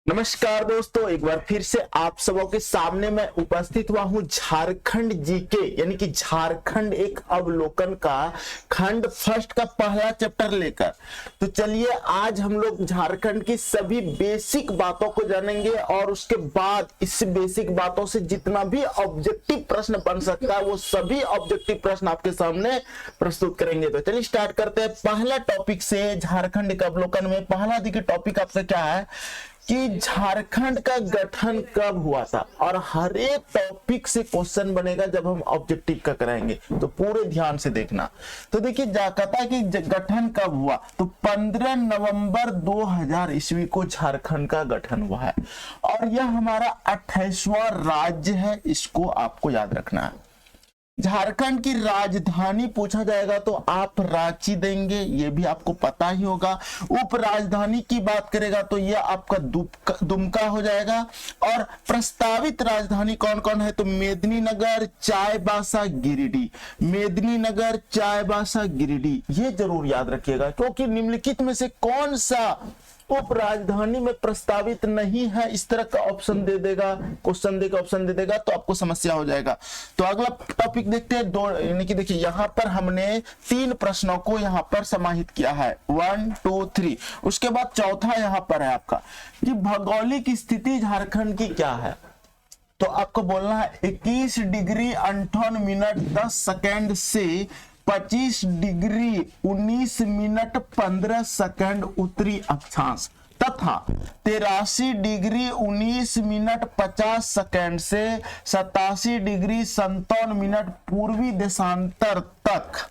नमस्कार दोस्तों, एक बार फिर से आप सबों के सामने मैं उपस्थित हुआ हूं झारखंड जीके यानी कि झारखंड एक अवलोकन का खंड फर्स्ट का पहला चैप्टर लेकर। तो चलिए आज हम लोग झारखंड की सभी बेसिक बातों को जानेंगे और उसके बाद इस बेसिक बातों से जितना भी ऑब्जेक्टिव प्रश्न बन सकता है वो सभी ऑब्जेक्टिव प्रश्न आपके सामने प्रस्तुत करेंगे। तो चलिए स्टार्ट करते हैं पहला टॉपिक से। झारखंड के अवलोकन में पहला देखिए टॉपिक आपका क्या है कि झारखंड का गठन कब हुआ था, और हर एक टॉपिक से क्वेश्चन बनेगा जब हम ऑब्जेक्टिव का कराएंगे, तो पूरे ध्यान से देखना। तो देखिए कहता है कि गठन कब हुआ, तो 15 नवंबर 2000 ईस्वी को झारखंड का गठन हुआ है और यह हमारा 28वां राज्य है, इसको आपको याद रखना है। झारखंड की राजधानी पूछा जाएगा तो आप रांची देंगे, ये भी आपको पता ही होगा। उप राजधानी की बात करेगा तो ये आपका दुमका हो जाएगा। और प्रस्तावित राजधानी कौन कौन है, तो मेदिनीनगर, चाईबासा, गिरिडीह। मेदिनीनगर, चाईबासा, गिरिडीह, ये जरूर याद रखिएगा क्योंकि निम्नलिखित में से कौन सा उप राजधानी में प्रस्तावित नहीं है, इस तरह का ऑप्शन दे देगा, क्वेश्चन देगा, ऑप्शन दे देगा तो आपको समस्या हो जाएगा। तो अगला टॉपिक देखते हैं दो, यानी कि देखिए यहाँ पर हमने 3 प्रश्नों को यहाँ पर समाहित किया है, 1 2 3। उसके बाद चौथा यहाँ पर है आपका कि भौगोलिक स्थिति झारखंड की क्या है। तो आपको बोलना है 21 डिग्री 58 मिनट 10 सेकेंड से 25 डिग्री 19 मिनट 15 सेकंड उत्तरी अक्षांश तथा 83 डिग्री 19 मिनट 50 सेकंड से 87 डिग्री 57 मिनट पूर्वी देशांतर तक,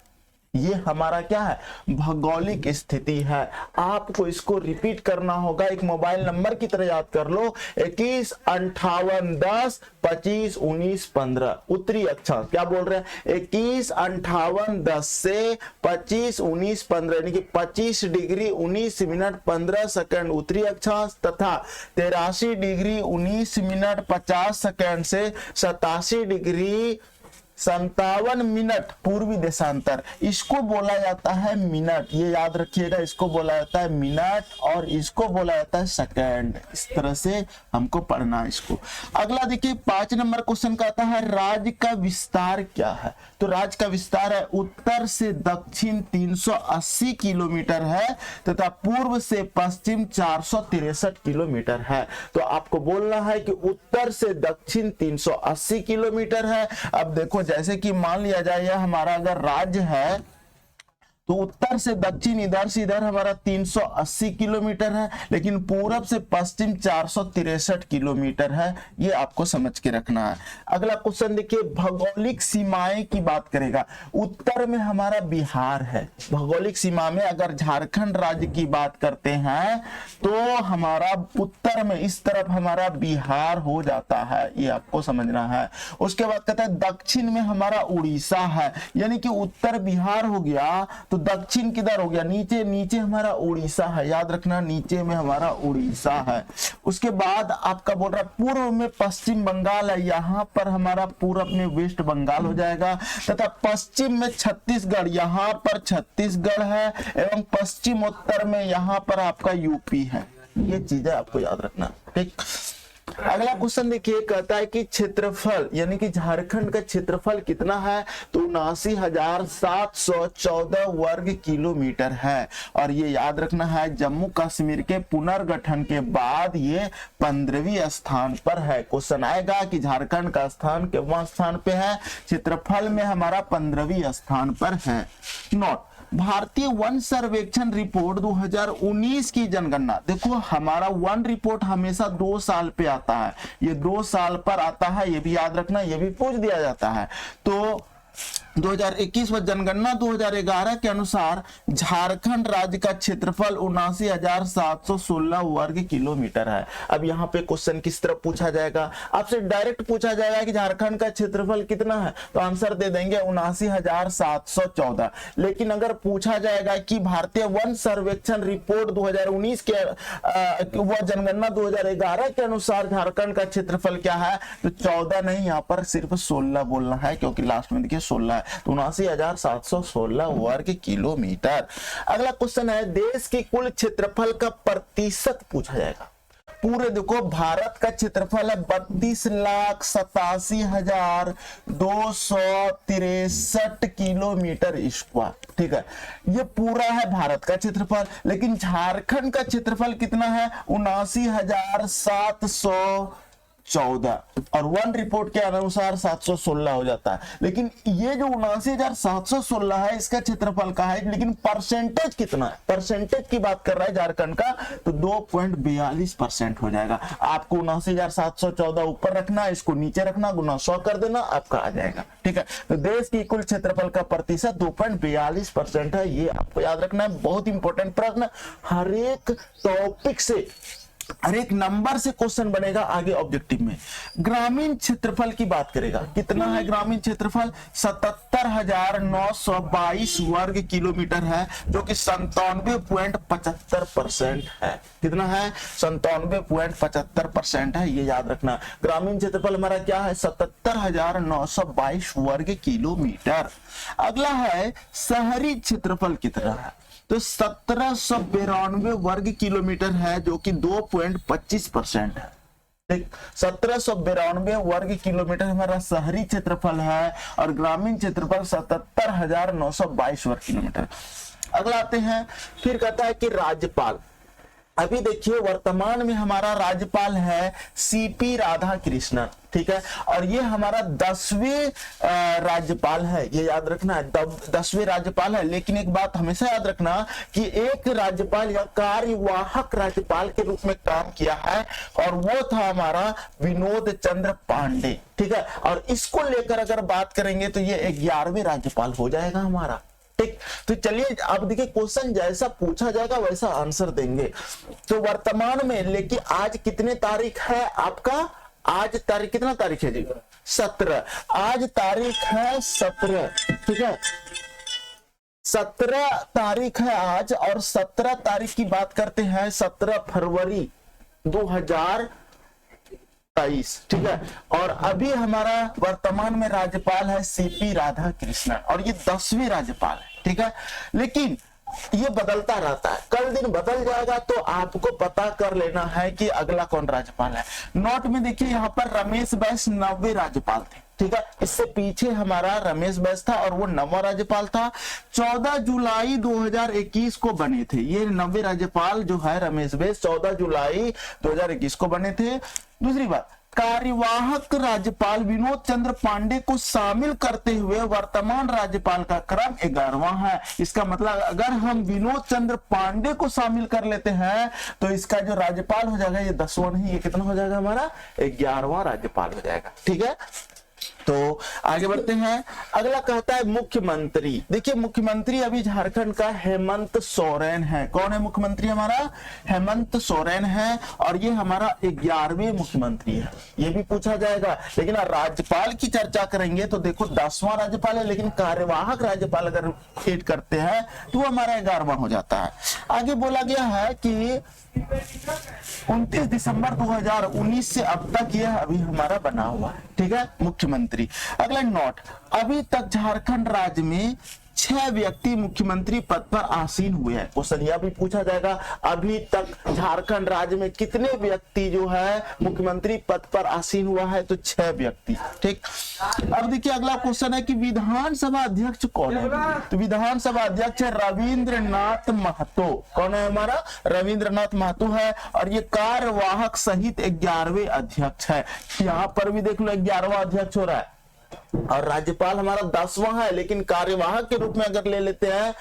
ये हमारा क्या है, भौगोलिक स्थिति है। आपको इसको रिपीट करना होगा, एक मोबाइल नंबर की तरह याद कर लो, 21 58 10 25 19 15 उत्तरी अक्षांश। क्या बोल रहे हैं, 21 58 10 से 25 19 15 यानी कि 25 डिग्री 19 मिनट 15 सेकंड उत्तरी अक्षांश तथा 83 डिग्री 19 मिनट 50 सेकंड से 87 डिग्री 57 मिनट पूर्वी देशांतर, इसको बोला जाता है मिनट, ये याद रखिएगा, इसको बोला जाता है मिनट और इसको बोला जाता है सेकंड। इस तरह से हमको पढ़ना है इसको। अगला देखिए 5 नंबर क्वेश्चन का आता है राज्य का विस्तार क्या है। तो राज्य का विस्तार है उत्तर से दक्षिण 380 किलोमीटर है तथा पूर्व से पश्चिम 463 किलोमीटर है। तो आपको बोलना है कि उत्तर से दक्षिण 380 किलोमीटर है। अब देखो जैसे कि मान लिया जाए यह हमारा अगर राज्य है तो उत्तर से दक्षिण इधर से इधर हमारा 380 किलोमीटर है, लेकिन पूरब से पश्चिम 463 किलोमीटर है, ये आपको समझ के रखना है। अगला क्वेश्चन देखिए भौगोलिक सीमाएं की बात करेगा। उत्तर में हमारा बिहार है, भौगोलिक सीमा में अगर झारखंड राज्य की बात करते हैं तो हमारा उत्तर में इस तरफ हमारा बिहार हो जाता है, ये आपको समझना है। उसके बाद कहता है दक्षिण में हमारा उड़ीसा है, यानी कि उत्तर बिहार हो गया तो दक्षिण किधर हो गया, नीचे, नीचे हमारा उड़ीसा है, याद रखना नीचे में हमारा उड़ीसा है। उसके बाद आपका बोल रहा है पूर्व में पश्चिम बंगाल है, यहाँ पर हमारा पूर्व में वेस्ट बंगाल हो जाएगा तथा पश्चिम में छत्तीसगढ़, यहाँ पर छत्तीसगढ़ है एवं पश्चिम उत्तर में यहाँ पर आपका यूपी है। ये चीजें आपको याद रखना, ठीक। अगला क्वेश्चन देखिए कहता है कि क्षेत्रफल यानी कि झारखंड का क्षेत्रफल कितना है, तो 79,714 वर्ग किलोमीटर है। और ये याद रखना है जम्मू कश्मीर के पुनर्गठन के बाद ये 15वीं स्थान पर है। क्वेश्चन आएगा कि झारखंड का स्थान कितवां स्थान पे है, क्षेत्रफल में हमारा 15वीं स्थान पर है। नोट भारतीय वन सर्वेक्षण रिपोर्ट 2019 की जनगणना, देखो हमारा वन रिपोर्ट हमेशा 2 साल पे आता है, ये 2 साल पर आता है, ये भी याद रखना, ये भी पूछ दिया जाता है। तो 2021 में जनगणना 2011 के अनुसार झारखंड राज्य का क्षेत्रफल 79,716 वर्ग किलोमीटर है। अब यहाँ पे क्वेश्चन किस तरह पूछा जाएगा, आपसे डायरेक्ट पूछा जाएगा कि झारखंड का क्षेत्रफल कितना है, तो आंसर दे देंगे 79,714। लेकिन अगर पूछा जाएगा कि भारतीय वन सर्वेक्षण रिपोर्ट 2019 के वह जनगणना 2011 के अनुसार झारखंड का क्षेत्रफल क्या है, तो 14 नहीं, यहाँ पर सिर्फ 16 बोलना है क्योंकि लास्ट में देखिए 16 है। 79,716 वर्ग किलोमीटर। अगला क्वेश्चन है देश की कुल क्षेत्रफल का प्रतिशत पूछा जाएगा। पूरे देखो भारत का क्षेत्रफल है 32,87,263 किलोमीटर स्क्वायर। ठीक है, ये पूरा है भारत का क्षेत्रफल। लेकिन झारखंड का क्षेत्रफल कितना है? 79,714 और वन रिपोर्ट के अनुसार 716 हो जाता है। लेकिन ये जो 79,716 है इसका क्षेत्रफल का है, लेकिन परसेंटेज कितना है? परसेंटेज की बात कर रहा है झारखंड का, तो 2.42% हो जाएगा। आपको 79,714 ऊपर रखना, इसको नीचे रखना, गुना 100 कर देना, आपका आ जाएगा। ठीक है, तो देश की कुल क्षेत्रफल का प्रतिशत 2.42% है। ये आपको याद रखना है, बहुत इंपॉर्टेंट प्रश्न, हर एक टॉपिक से, हर एक नंबर से क्वेश्चन बनेगा आगे ऑब्जेक्टिव में। ग्रामीण क्षेत्रफल की बात करेगा, कितना है ग्रामीण क्षेत्रफल? 77,922 वर्ग किलोमीटर है, जो कि 97.75% है। कितना है? 97.75% है, ये याद रखना। ग्रामीण क्षेत्रफल हमारा क्या है? 77,922 वर्ग किलोमीटर। अगला है शहरी क्षेत्रफल कितना है? तो 1792 वर्ग किलोमीटर है, जो कि 2.25% है। 1792 वर्ग किलोमीटर हमारा शहरी क्षेत्रफल है और ग्रामीण क्षेत्रफल 77,922 वर्ग किलोमीटर। अगला आते हैं, फिर कहता है कि राज्यपाल। अभी देखिए वर्तमान में हमारा राज्यपाल है सीपी राधाकृष्णन। ठीक है, और ये हमारा 10वें राज्यपाल है, ये याद रखना है, 10वें राज्यपाल है। लेकिन एक बात हमेशा याद रखना कि एक राज्यपाल या कार्यवाहक राज्यपाल के रूप में काम किया है, और वो था हमारा विनोद चंद्र पांडे। ठीक है, और इसको लेकर अगर बात करेंगे तो ये 11वें राज्यपाल हो जाएगा हमारा। ठीक, तो चलिए अब देखिए क्वेश्चन जैसा पूछा जाएगा वैसा आंसर देंगे। तो वर्तमान में, लेकिन आज कितने तारीख है आपका? आज तारीख कितना तारीख है जी? 17। आज तारीख है 17। ठीक है, 17 तारीख है आज, और 17 तारीख की बात करते हैं 17 फरवरी 2023। ठीक है, और अभी हमारा वर्तमान में राज्यपाल है सीपी राधाकृष्णन, और ये 10वें राज्यपाल है। ठीक है, लेकिन ये बदलता रहता है, कल दिन बदल जाएगा, तो आपको पता कर लेना है कि अगला कौन राज्यपाल है। नोट में देखिए यहाँ पर रमेश बैस 9वें राज्यपाल थे। ठीक है, इससे पीछे हमारा रमेश बैस था और वो 9वां राज्यपाल था। 14 जुलाई 2021 को बने थे ये 9वें राज्यपाल जो है रमेश बैस, 14 जुलाई 2021 को बने थे। दूसरी बात, कार्यवाहक राज्यपाल विनोद चंद्र पांडे को शामिल करते हुए वर्तमान राज्यपाल का क्रम 11वां है। इसका मतलब अगर हम विनोद चंद्र पांडे को शामिल कर लेते हैं तो इसका जो राज्यपाल हो जाएगा ये 10वां नहीं, ये कितना हो जाएगा हमारा? 11वां राज्यपाल हो जाएगा। ठीक है, तो आगे बढ़ते हैं। अगला कहता है मुख्यमंत्री। देखिए मुख्यमंत्री अभी झारखंड का हेमंत सोरेन है। कौन है मुख्यमंत्री हमारा? हेमंत सोरेन है, और ये हमारा 11वें मुख्यमंत्री है। ये भी पूछा जाएगा। लेकिन राज्यपाल की चर्चा करेंगे तो देखो 10वां राज्यपाल है, लेकिन कार्यवाहक राज्यपाल अगर ऐड करते हैं तो वो हमारा 11वां हो जाता है। आगे बोला गया है कि 29 दिसंबर 2019 से अब तक यह अभी हमारा बना हुआ है। ठीक है, मुख्यमंत्री। अगला नोट, अभी तक झारखंड राज्य में 6 व्यक्ति मुख्यमंत्री पद पर आसीन हुए हैं। क्वेश्चन यह भी पूछा जाएगा, अभी तक झारखंड राज्य में कितने व्यक्ति जो है मुख्यमंत्री पद पर आसीन हुआ है? तो 6 व्यक्ति। ठीक, अब देखिए अगला क्वेश्चन है कि विधानसभा अध्यक्ष कौन है? तो विधानसभा अध्यक्ष है रविंद्रनाथ महतो। कौन है हमारा? रविंद्रनाथ महतो है, और ये कार्यवाहक सहित 11वें अध्यक्ष है। यहाँ पर भी देख लो 11वां अध्यक्ष हो रहा है, और राज्यपाल हमारा 10वां है, लेकिन कार्यवाहक के रूप में अगर ले लेते हैं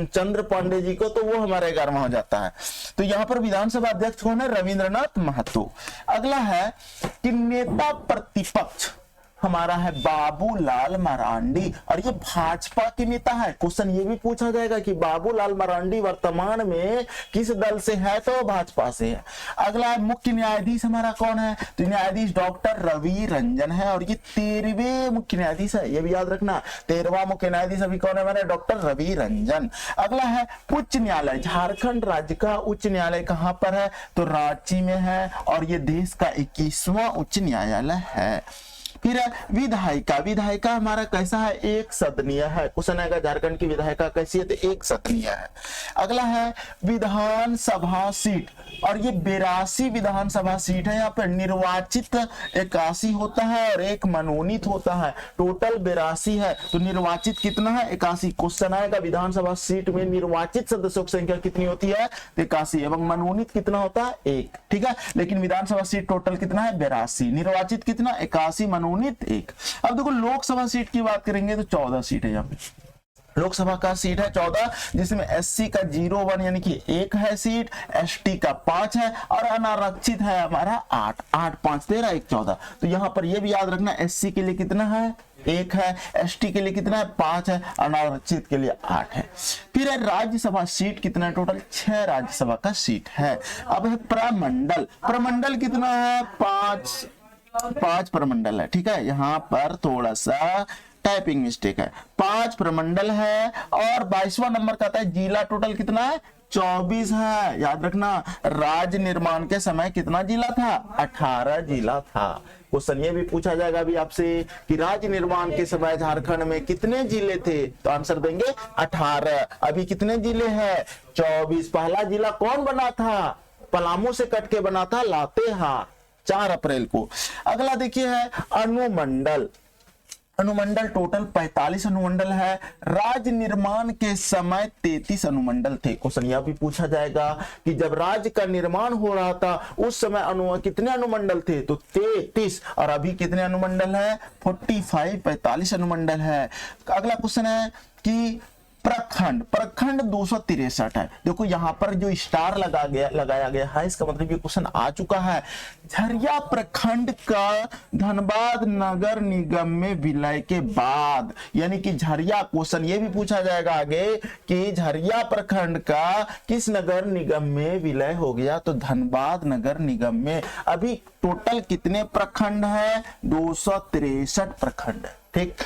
चंद्र पांडे जी को तो वो हमारा 11वां हो जाता है। तो यहाँ पर विधानसभा अध्यक्ष कौन है? रविंद्रनाथ महतो। अगला है कि नेता प्रतिपक्ष हमारा है बाबूलाल मरांडी, और ये भाजपा के नेता है। क्वेश्चन ये भी पूछा जाएगा कि बाबूलाल मरांडी वर्तमान में किस दल से है? तो भाजपा से है। अगला है मुख्य न्यायाधीश हमारा कौन है? तो न्यायाधीश डॉक्टर रवि रंजन है, और ये 13वें मुख्य न्यायाधीश है। ये भी याद रखना, 13वां मुख्य न्यायाधीश अभी कौन है हमारे? डॉक्टर रवि रंजन। अगला है उच्च न्यायालय। झारखंड राज्य का उच्च न्यायालय कहां पर है? तो रांची में है, और ये देश का 21वां उच्च न्यायालय है। फिर है विधायिका, विधायिका हमारा कैसा है, एक सदनीय है। क्वेश्चन आएगा झारखंड की विधायिका कैसी है, तो एक सदनीय है। अगला है विधानसभा सीट, और ये 82 विधानसभा सीट है। यहाँ पर निर्वाचित 81 होता है और एक मनोनीत होता है, टोटल 82 है। तो निर्वाचित कितना है, 81। क्वेश्चन आएगा विधानसभा सीट में निर्वाचित सदस्यों की संख्या कितनी होती है, 81, एवं मनोनीत कितना होता है, 1। ठीक है, लेकिन विधानसभा सीट टोटल कितना है, 82, निर्वाचित कितना 81, मनोनीत 1। अब देखो लोकसभा सीट की बात करेंगे तो 14 सीट है। यहाँ पे लोकसभा का सीट है 14, जिसमें एससी का 01 यानी कि 1 है सीट, एसटी का 5 है और अनारक्षित है हमारा 8। 8 5 13 1 14। तो यहाँ पर ये भी याद रखना, एससी के लिए कितना है, 1 है, एसटी के लिए कितना है, 5 है, अनारक्षित के लिए 8 है। फिर है राज्यसभा सीट कितना है, टोटल 6 राज्यसभा का सीट है। अब है प्रमंडल, प्रमंडल कितना है, 5 प्रमंडल है। ठीक है, यहाँ पर थोड़ा सा टाइपिंग मिस्टेक है, 5 प्रमंडल है। और 22वां नंबर का आता है जिला, टोटल कितना है, 24 है। याद रखना, राज्य निर्माण के समय कितना जिला था, 18 जिला था। क्वेश्चन ये भी पूछा जाएगा अभी आपसे कि राज्य निर्माण के समय झारखंड में कितने जिले थे, तो आंसर देंगे 18। अभी कितने जिले हैं, 24। पहला जिला कौन बना था, पलामू से कट के बना था, लातेहार, 4 अप्रैल को। अगला देखिए है अनुमंडल, अनुमंडल टोटल 45 अनुमंडल है। राज्य निर्माण के समय 33 अनुमंडल थे। क्वेश्चन यह भी पूछा जाएगा कि जब राज्य का निर्माण हो रहा था उस समय कितने अनुमंडल थे, तो 33, और अभी कितने अनुमंडल है, 45, 45 अनुमंडल है। अगला क्वेश्चन है कि प्रखंड, प्रखंड 263 है। देखो यहाँ पर जो स्टार लगाया गया है, इसका मतलब ये क्वेश्चन आ चुका है। झरिया प्रखंड का धनबाद नगर निगम में विलय के बाद, यानी कि झरिया, क्वेश्चन ये भी पूछा जाएगा आगे कि झरिया प्रखंड का किस नगर निगम में विलय हो गया, तो धनबाद नगर निगम में। अभी टोटल कितने प्रखंड है, 263 प्रखंड है। ठीक,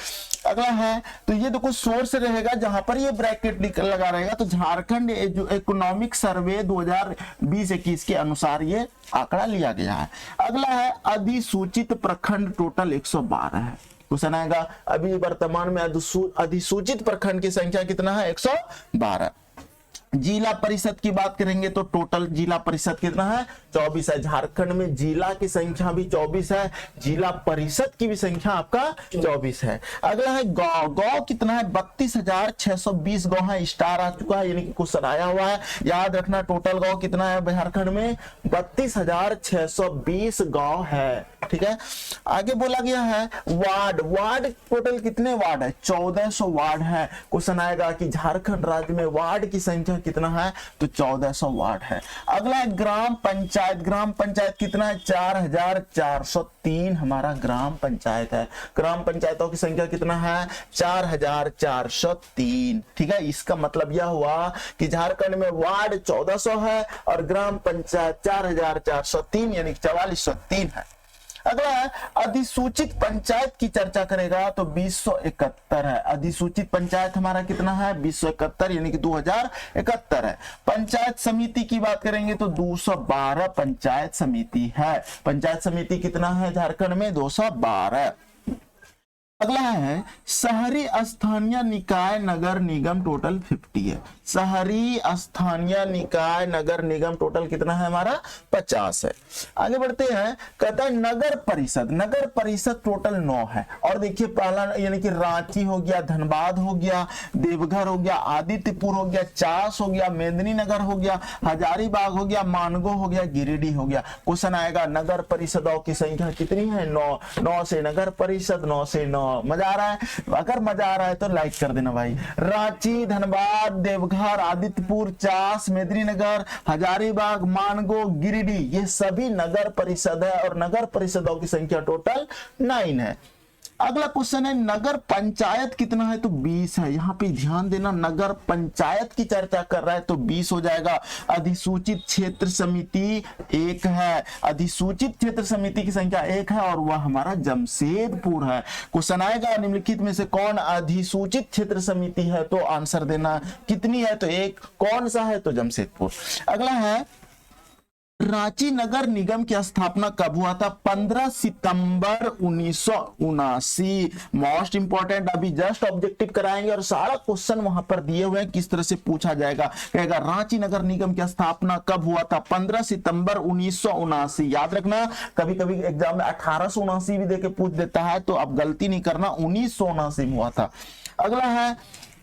अगला है तो ये देखो सोर्स रहेगा, जहां पर ये ब्रैकेट लगा रहेगा, तो झारखंड इकोनॉमिक सर्वे 2020-21 के अनुसार ये आंकड़ा लिया गया है। अगला है अधिसूचित प्रखंड, टोटल 112 है। क्वेश्चन आएगा अभी वर्तमान में अधिसूचित प्रखंड की संख्या कितना है, 112। जिला परिषद की बात करेंगे तो टोटल जिला परिषद कितना है, 24 है। झारखंड में जिला की संख्या भी 24 है, जिला परिषद की भी संख्या आपका 24 है। अगला है गांव, गांव कितना है, 32,620 गांव है। स्टार आ चुका है, यानी कि क्वेश्चन आया हुआ है, याद रखना। टोटल गांव कितना है झारखंड में, 32,620 गांव है। ठीक है, आगे बोला गया है वार्ड, वार्ड टोटल कितने वार्ड है, 1400 वार्ड है। क्वेश्चन आएगा कि झारखंड राज्य में वार्ड की संख्या कितना है, तो 1400 वार्ड है। अगला है ग्राम पंचायत, ग्राम पंचायत कितना है, 4403 हमारा ग्राम पंचायत है। ग्राम पंचायतों की संख्या कितना है, 4403। ठीक है, इसका मतलब यह हुआ कि झारखंड में वार्ड 1400 है और ग्राम पंचायत 4403 यानी 4403 है। अगला है अधिसूचित पंचायत की चर्चा करेगा तो 2071 है। अधिसूचित पंचायत हमारा कितना है, 2071 यानी कि 2071 है। पंचायत समिति की बात करेंगे तो 212 पंचायत समिति है। पंचायत समिति कितना है झारखंड में, 212। अगला है शहरी स्थानीय निकाय नगर निगम, टोटल 50 है। शहरी स्थानीय निकाय नगर निगम टोटल कितना है हमारा, 50 है। आगे बढ़ते हैं, कहता है नगर परिषद, नगर परिषद टोटल 9 है। और देखिए पहला यानी कि रांची हो गया, धनबाद हो गया, देवघर हो गया, आदित्यपुर हो गया, चास हो गया, मेदिनीनगर हो गया, हजारीबाग हो गया, मानगो हो गया, गिरिडीह हो गया। क्वेश्चन आएगा नगर परिषदों की संख्या कितनी है, 9। 9 से नगर परिषद, 9 से 9। मजा आ रहा है, अगर मजा आ रहा है तो लाइक कर देना भाई। रांची, धनबाद, देवघर, आदित्यपुर, चास, मेदिनीनगर, हजारीबाग, मानगो, गिरिडीह, ये सभी नगर परिषद है और नगर परिषदों की संख्या टोटल 9 है। अगला क्वेश्चन है नगर पंचायत कितना है, तो 20 है। यहाँ पे ध्यान देना, नगर पंचायत की चर्चा कर रहा है तो 20 हो जाएगा। अधिसूचित क्षेत्र समिति 1 है। अधिसूचित क्षेत्र समिति की संख्या 1 है और वह हमारा जमशेदपुर है। क्वेश्चन आएगा निम्नलिखित में से कौन अधिसूचित क्षेत्र समिति है, तो आंसर देना कितनी है, तो 1। कौन सा है, तो जमशेदपुर। अगला है रांची नगर निगम की स्थापना कब हुआ था? 15 सितंबर 1979। मोस्ट इंपॉर्टेंट, अभी जस्ट ऑब्जेक्टिव कराएंगे और सारा क्वेश्चन वहां पर दिए हुए हैं, किस तरह से पूछा जाएगा। कहेगा रांची नगर निगम की स्थापना कब हुआ था? 15 सितंबर 1979। याद रखना, कभी कभी एग्जाम में 1879 भी देके पूछ देता है, तो अब गलती नहीं करना, 1979 में हुआ था। अगला है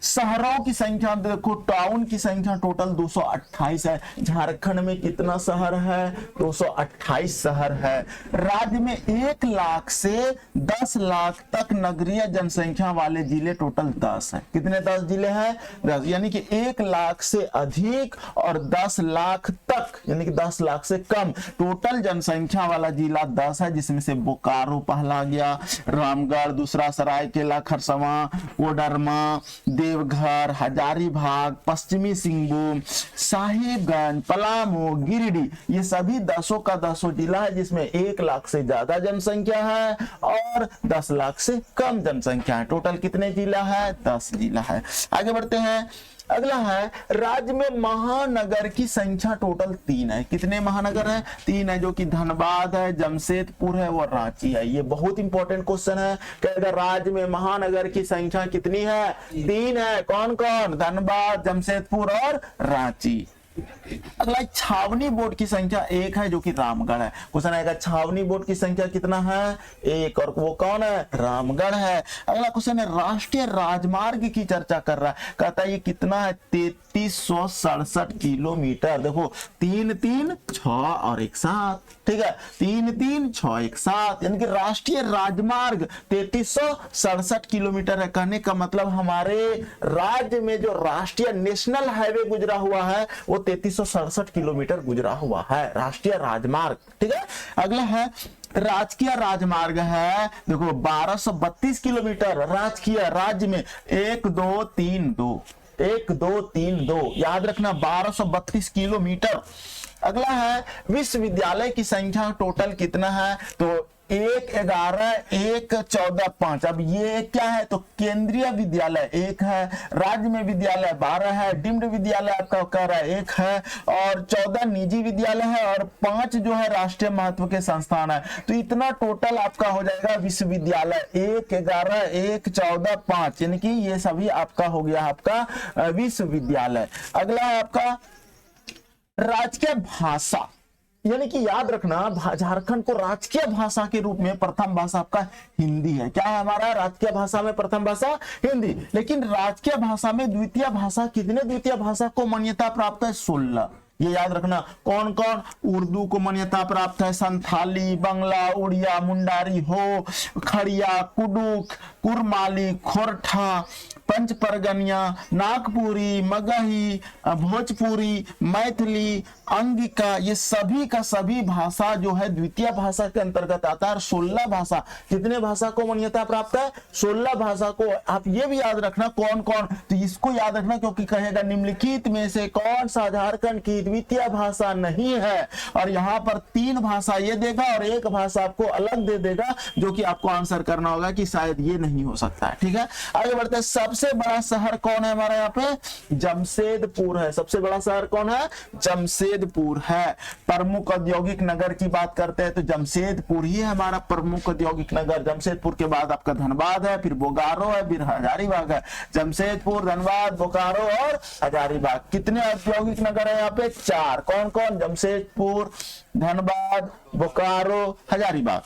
शहरों की संख्या। देखो टाउन की संख्या टोटल 228 है। झारखंड में कितना शहर है? 228 शहर है। राज्य में 1 लाख से 10 लाख तक नगरीय जनसंख्या वाले जिले टोटल 10 है। कितने? 10 जिले हैं, 10, यानी कि 1 लाख से अधिक और 10 लाख तक, यानी कि 10 लाख से कम टोटल जनसंख्या वाला जिला 10 है, जिसमें से बोकारो पहला गया, रामगढ़ दूसरा, सरायकेला, खरसवां, कोडरमा, देवघर, हजारीबाग, पश्चिमी सिंहभूम, साहिबगंज, पलामू, गिरिडीह, ये सभी 10 का 10 जिला है, जिसमें 1 लाख से ज्यादा जनसंख्या है और 10 लाख से कम जनसंख्या है। टोटल कितने जिला है? 10 जिला है। आगे बढ़ते हैं। अगला है राज्य में महानगर की संख्या टोटल 3 है। कितने महानगर है? 3 है, जो कि धनबाद है, जमशेदपुर है और रांची है। ये बहुत इंपॉर्टेंट क्वेश्चन है कि अगर राज्य में महानगर की संख्या कितनी है? 3 है। कौन कौन? धनबाद, जमशेदपुर और रांची। अगला छावनी बोर्ड की संख्या 1 है, जो कि रामगढ़ है। क्वेश्चन आएगा छावनी बोर्ड की संख्या कितना है? 1, और वो कौन है? रामगढ़ है। अगला क्वेश्चन है राष्ट्रीय राजमार्ग की चर्चा कर रहा है, कहता है ये कितना है? 3367 किलोमीटर। देखो 3 3 6 और 1 7, ठीक है, 3 3 6 1 7, यानी कि राष्ट्रीय राजमार्ग 3367 किलोमीटर है। कहने का मतलब हमारे राज्य में जो राष्ट्रीय नेशनल हाईवे गुजरा हुआ है वो 3367 किलोमीटर गुजरा हुआ है, राष्ट्रीय राजमार्ग, ठीक है। अगला है राजकीय राजमार्ग है, देखो 1232 किलोमीटर राजकीय, राज्य में 1 2 3 2 1 2 3 2, याद रखना 1232 किलोमीटर। अगला है विश्वविद्यालय की संख्या टोटल कितना है? तो 1 11 1 14 5। अब ये क्या है? तो केंद्रीय विद्यालय 1 है, राज्य में विद्यालय 12 है, डीम्ड विद्यालय आपका कह रहा है 1 है, और 14 निजी विद्यालय है और 5 जो है राष्ट्रीय महत्व के संस्थान है। तो इतना टोटल आपका हो जाएगा विश्वविद्यालय 1 11 1 14 5, यानी कि ये सभी आपका हो गया आपका विश्वविद्यालय। अगला है आपका राजकीय भाषा, यानी कि याद रखना झारखंड को राजकीय भाषा के रूप में प्रथम भाषा आपका हिंदी है। क्या है हमारा राजकीय भाषा में प्रथम भाषा? हिंदी। लेकिन राजकीय भाषा में द्वितीय भाषा, कितने द्वितीय भाषा को मान्यता प्राप्त है? 16। ये याद रखना। कौन कौन? उर्दू को मान्यता प्राप्त है, संथाली, बंगला, उड़िया, मुंडारी, हो, खड़िया, कुडुक, कुरमाली, खोरठा, पंच परगनिया, नागपुरी, मगही, भोजपुरी, मैथिली, अंगिका, ये सभी का सभी भाषा जो है द्वितीय भाषा के अंतर्गत आता है। 16 भाषा, कितने भाषा को मान्यता प्राप्त है? 16 भाषा को। आप ये भी याद रखना कौन कौन, तो इसको याद रखना क्योंकि कहेगा निम्नलिखित में से कौन सा झारखंड की द्वितीय भाषा नहीं है, और यहाँ पर 3 भाषा ये देगा और 1 भाषा आपको अलग दे देगा, जो कि आपको आंसर करना होगा कि शायद ये नहीं हो सकता है, ठीक है। आगे बढ़ते हैं। सबसे बड़ा शहर कौन है हमारा? यहाँ पे जमशेदपुर है। सबसे बड़ा शहर कौन है? जमशेदपुर है। प्रमुख औद्योगिक नगर की बात करते हैं तो जमशेदपुर ही है हमारा प्रमुख औद्योगिक नगर। जमशेदपुर के बाद आपका धनबाद है, फिर बोकारो है, फिर हजारीबाग है। जमशेदपुर, धनबाद, बोकारो और हजारीबाग। कितने औद्योगिक नगर है यहाँ पे? 4। कौन कौन? जमशेदपुर, धनबाद, बोकारो, हजारीबाग।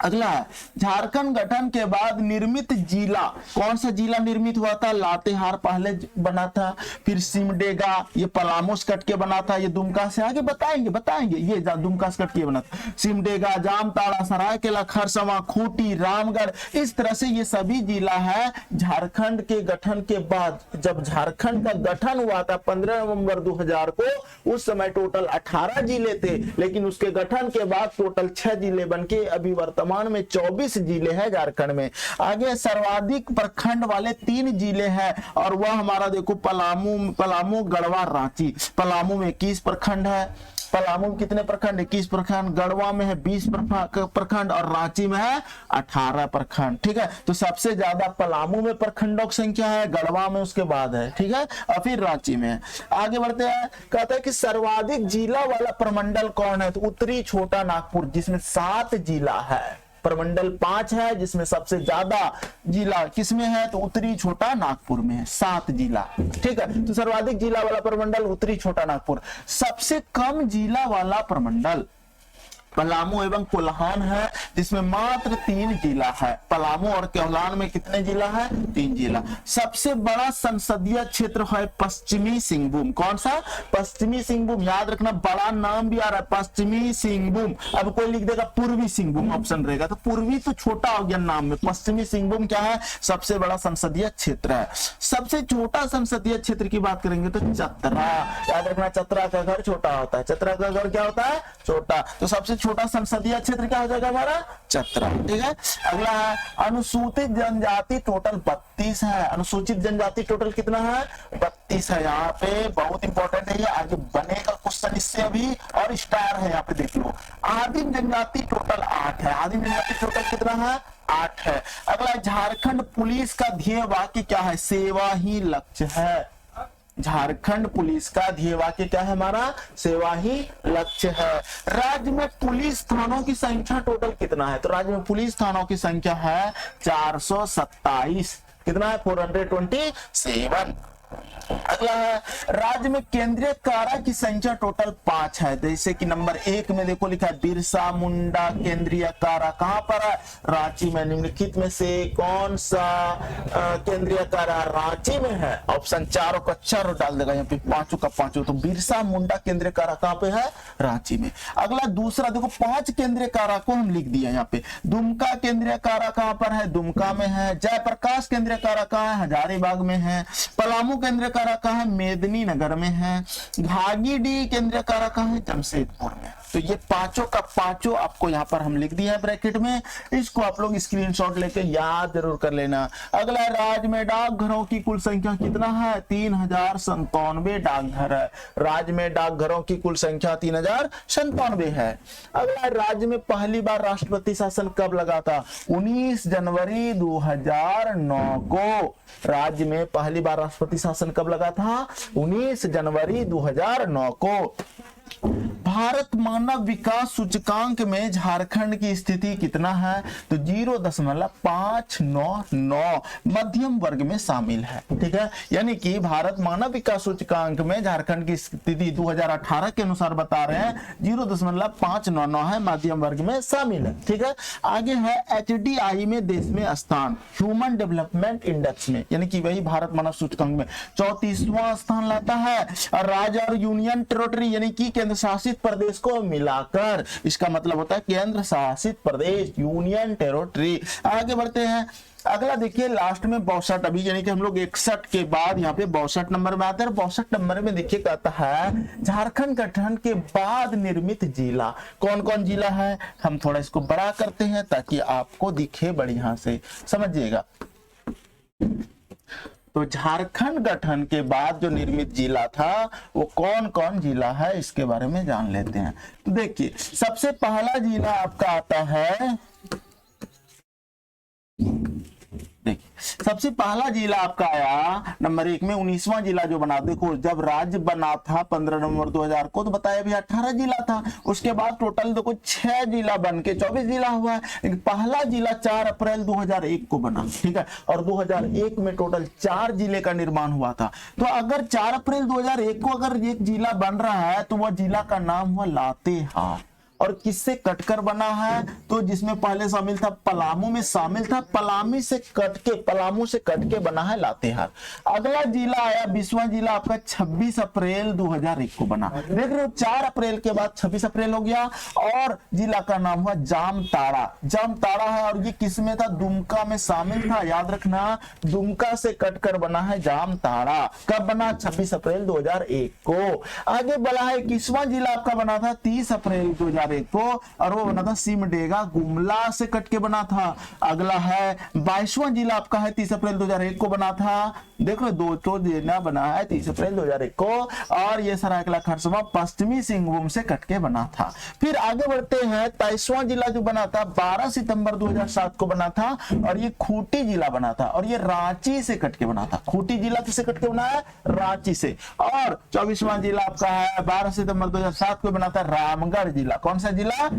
अगला है झारखंड गठन के बाद निर्मित जिला। कौन सा जिला निर्मित हुआ था? लातेहार पहले बना था, फिर सिमडेगा, ये पलामू से कट के बना था, ये दुमका से आगे बताएंगे ये दुमका से कट के बना था। सिमडेगा, जामताड़ा, सरायकेला, खरसवां, खूंटी, रामगढ़, इस तरह से ये सभी जिला है झारखंड के गठन के बाद। जब झारखंड का गठन हुआ था 15 नवंबर 2000 को, उस समय टोटल 18 जिले थे, लेकिन उसके गठन के बाद टोटल 6 जिले बनके अभी वर्तमान में 24 जिले हैं झारखंड में। आगे सर्वाधिक प्रखंड वाले 3 जिले हैं, और वह हमारा देखो पलामू, गढ़वा, रांची। पलामू में 21 प्रखंड है, पलामू में कितने प्रखंड? 21 प्रखंड, गढ़वा में है 20 प्रखंड और रांची में है 18 प्रखंड। ठीक है, तो सबसे ज्यादा पलामू में प्रखंडों की संख्या है, गढ़वा में उसके बाद है, ठीक है, और फिर रांची में है। आगे बढ़ते हैं, कहता है कि सर्वाधिक जिला वाला प्रमंडल कौन है? तो उत्तरी छोटा नागपुर, जिसमें 7 जिला है। प्रमंडल 5 है, जिसमें सबसे ज्यादा जिला किसमें है? तो उत्तरी छोटा नागपुर में है, 7 जिला। ठीक है, तो सर्वाधिक जिला वाला प्रमंडल उत्तरी छोटा नागपुर। सबसे कम जिला वाला प्रमंडल पलामू एवं कोल्हान है, जिसमें मात्र 3 जिला है। पलामू और कोल्हान में कितने जिला है? 3 जिला। सबसे बड़ा संसदीय क्षेत्र है पश्चिमी सिंहभूम। कौन सा? पश्चिमी सिंहभूम। याद रखना, बड़ा नाम भी आ रहा है, पश्चिमी सिंहभूम। अब कोई लिख देगा पूर्वी सिंहभूम, ऑप्शन रहेगा, तो पूर्वी तो छोटा हो गया नाम में। पश्चिमी सिंहभूम क्या है? सबसे बड़ा संसदीय क्षेत्र है। सबसे छोटा संसदीय क्षेत्र की बात करेंगे तो चतरा। याद रखना, चतरा का घर छोटा होता है। चतरा का घर क्या होता है? छोटा। तो सबसे छोटा संसदीय क्षेत्र क्या हो जाएगा हमारा? चतरा। ठीक है, अगला है अनुसूचित जनजाति, टोटल 32 है। अनुसूचित जनजाति टोटल कितना है? 32 है। यहाँ पे बहुत इंपॉर्टेंट है, ये आगे बनेगा क्वेश्चन इससे अभी, और स्टार है यहाँ पे देख लो। आदिम जनजाति टोटल 8 है। आदिम जनजाति टोटल कितना है? 8 है। अगला, झारखंड पुलिस का ध्येय वाक्य क्या है? सेवा ही लक्ष्य है। झारखंड पुलिस का ध्येय वाक्य क्या है हमारा? सेवा ही लक्ष्य है। राज्य में पुलिस थानों की संख्या टोटल कितना है? तो राज्य में पुलिस थानों की संख्या है 427। कितना है? 427। अगला है, राज्य में केंद्रीय कारा की संख्या टोटल 5 है। जैसे कि नंबर 1 में देखो लिखा है बिरसा मुंडा केंद्रीय कारा, कहां पर है? रांची में। निम्नलिखित में से कौन सा केंद्रीय कारा रांची में है? ऑप्शन 4 को अच्छा डाल देगा यहाँ पे, 5 का 5। तो बिरसा मुंडा केंद्रीय कारा कहां पे है? रांची में। अगला दूसरा देखो, 5 केंद्रीय कारा को हम लिख दिया यहाँ पे। दुमका केंद्रीय कारा कहां पर है? दुमका में है। जयप्रकाश केंद्रीय कारा कहां है? हजारीबाग में है। पलामू केंद्रीय कारा कहां है? मेदिनी नगर में है। घागीडीह केंद्रीय कारा कहां है? जमशेदपुर में। तो ये 5 का 5 आपको यहाँ पर हम लिख दिया है ब्रैकेट में। इसको आप लोग स्क्रीनशॉट लेके याद जरूर कर लेना। अगला, राज्य में डाकघरों की कुल संख्या कितना है? 3097 डाकघर है। राज्य में डाकघरों की कुल संख्या 3097 है। अगला, राज्य में पहली बार राष्ट्रपति शासन कब लगा था? 19 जनवरी 2009 को। राज्य में पहली बार राष्ट्रपति शासन कब लगा था? 19 जनवरी 2009 को। भारत मानव विकास सूचकांक में झारखंड की स्थिति कितना है? तो 0.599 मध्यम वर्ग में शामिल है। ठीक है, यानी कि भारत मानव विकास सूचकांक में झारखंड की स्थिति 2018 के अनुसार बता रहे हैं 0.599 है, मध्यम वर्ग में शामिल है। ठीक है, आगे है HDI में देश में स्थान, ह्यूमन डेवलपमेंट इंडेक्स में, यानी कि वही भारत मानव सूचकांक में 34वां स्थान लाता है। और राज्य और यूनियन टेरिटरी यानी कि केंद्र शासित प्रदेश को मिलाकर, इसका मतलब होता है केंद्र शासित प्रदेश, यूनियन टेरिटरी। आगे बढ़ते हैं, अगला देखिए लास्ट में 62, अभी यानी कि हम लोग 61 के बाद यहाँ पे 62 नंबर में आते हैं। 62 नंबर में देखिए कहता है झारखंड गठन के बाद निर्मित जिला। कौन कौन जिला है? हम थोड़ा इसको बड़ा करते हैं ताकि आपको दिखे बढ़िया से, समझिएगा। तो झारखंड गठन के बाद जो निर्मित जिला था वो कौन कौन जिला है, इसके बारे में जान लेते हैं। तो देखिए, सबसे पहला जिला आपका आता है, देखिए सबसे पहला जिला आपका आया नंबर 1 में, 19वां जिला जो बना। देखो जब राज्य बना था 15 नवंबर 2000 को, तो बताया भी 18 जिला था। उसके बाद टोटल देखो 6 जिला बन के 24 जिला हुआ है। लेकिन पहला जिला 4 अप्रैल 2001 को बना। ठीक है, और 2001 में टोटल 4 जिले का निर्माण हुआ था। तो अगर 4 अप्रैल 2001 को अगर एक जिला बन रहा है तो वह जिला का नाम हुआ लातेहार। और किससे कटकर बना है? तो जिसमें पहले शामिल था पलामू में शामिल था, पलामू से कट के बना है लातेहार। अगला जिला आया 20वां जिला आपका 26 अप्रैल 2001 को बना। देख रहे हो 4 अप्रैल के बाद 26 अप्रैल हो गया। और जिला का नाम हुआ जामताड़ा। जामताड़ा है और ये किस में था? दुमका में शामिल था। याद रखना, दुमका से कटकर बना है जामताड़ा। कब बना? 26 अप्रैल 2001 को। आगे बढ़ा है 21वां जिला आपका बना था 30 अप्रैल 2001 2001 को, और वो बना था सिमडेगा गुमला से कट के बना था। अगला है 22वां जिला आपका है 30 अप्रैल 2001 को बना था। देखो दो तो जिला बना है 30 अप्रैल 2001 को, और ये सरायकेला खरसावां पश्चिमी सिंहभूम से कट के बना था। फिर आगे बढ़ते हैं 23वां जिला जो बना था 12 सितंबर 2007 को बना था, और ये खूंटी जिला बना था, और ये रांची से कट के बना था। खूंटी जिला किसे कट के बना है? रांची से। और 24वां जिला आपका है 12 सितंबर 2007 को बना था रामगढ़ जिला। कौन सा जिला?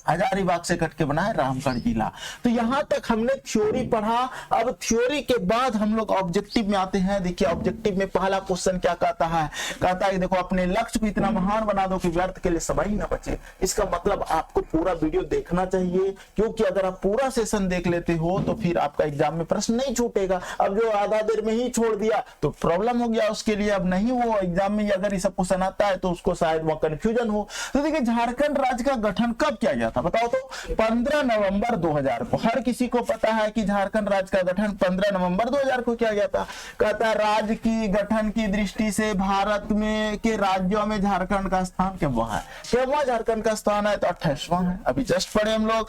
हजारीबाग से कट के बना है रामगढ़ जिला। तो यहां तक हमने थ्योरी पढ़ा। अब थ्योरी के बाद हम लोग ऑब्जेक्टिव में आते हैं। देखिए ऑब्जेक्टिव में पहला क्वेश्चन क्या कहता है? कहता है देखो अपने लक्ष्य को इतना महान बना दो कि व्यर्थ के लिए समय ही ना बचे। इसका मतलब आपको पूरा वीडियो देखना चाहिए, क्योंकि अगर आप पूरा सेशन देख लेते हो तो फिर आपका एग्जाम में प्रश्न नहीं छूटेगा। अब जो आधा देर में ही छोड़ दिया तो प्रॉब्लम हो गया उसके लिए। अब नहीं वो एग्जाम में अगर ये सब क्वेश्चन आता है तो उसको शायद वो कंफ्यूजन हो। तो देखिए झारखंड राज्य का गठन कब किया गया था बताओ तो? 15 नवंबर 2000 को। हर किसी को पता है कि झारखंड राज्य का गठन 15 नवंबर 2000 को किया गया था। कहता है राज्य की गठन की दृष्टि से भारत में के राज्यों में झारखंड का स्थान क्या है? क्या झारखंड का स्थान है? तो 28वां है। अभी जस्ट पढ़े हम लोग।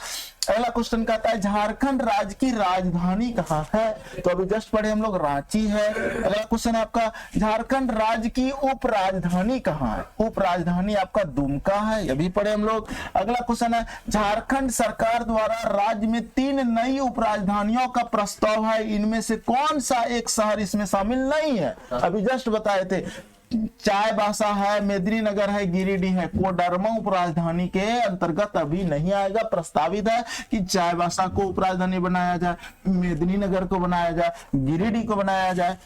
अगला क्वेश्चन कहता है झारखंड राज्य की राजधानी कहाँ है? तो अभी जस्ट पढ़े हम लोग रांची है। अगला क्वेश्चन है आपका झारखंड राज्य की उप राजधानी कहाँ है? उप राजधानी आपका दुमका है, ये भी पढ़े हम लोग। अगला क्वेश्चन है झारखंड सरकार द्वारा राज्य में 3 नई उप राजधानियों का प्रस्ताव है, इनमें से कौन सा एक शहर इसमें शामिल नहीं है? अभी जस्ट बताए थे चाईबासा है, मेदिनीनगर है, गिरिडीह है। कोडरमा उपराजधानी के अंतर्गत अभी नहीं आएगा। प्रस्तावित है कि चाईबासा को उपराजधानी बनाया जाए, मेदिनीनगर को बनाया जाए, गिरिडीह को बनाया जाए।